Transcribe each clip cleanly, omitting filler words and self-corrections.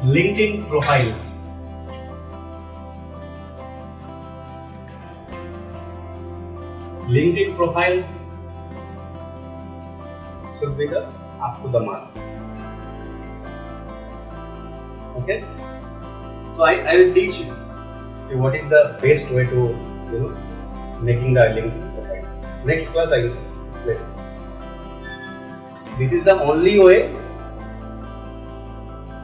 LinkedIn profile. LinkedIn profile should be the up to the mark. Okay. So I will teach you. So what is the best way to making the LinkedIn profile. Next class I will explain. This is the only way.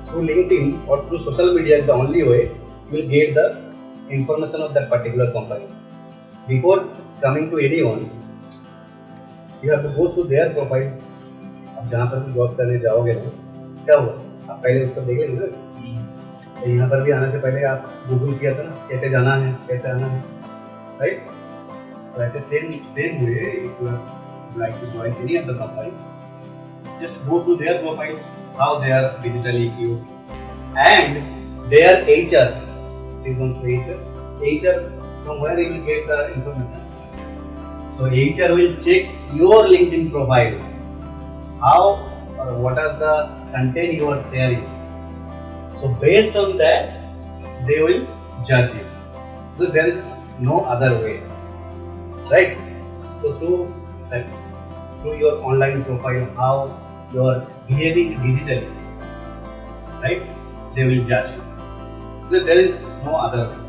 Through LinkedIn or through social media is the only way you will get the information of that particular company. Before coming to anyone, you have to go through their profile. अब जहाँ पर भी job करने जाओगे ना, क्या हुआ? आप पहले उसको देख लेंगे ना। तो यहाँ पर भी आने से पहले आप गूगल किया था ना, कैसे जाना है, कैसे आना है, राइट? तो ऐसे same way, if you like to join any of the company, just go through their profile, how they are digitally equipped, and their HR. See on HR. HR, from where you will get the information. So HR will check your LinkedIn profile. How or what are the content you are sharing. So based on that, they will judge you. So there is no other way, right? So through your online profile, how you are behaving digitally, right? They will judge you. So there is no other way.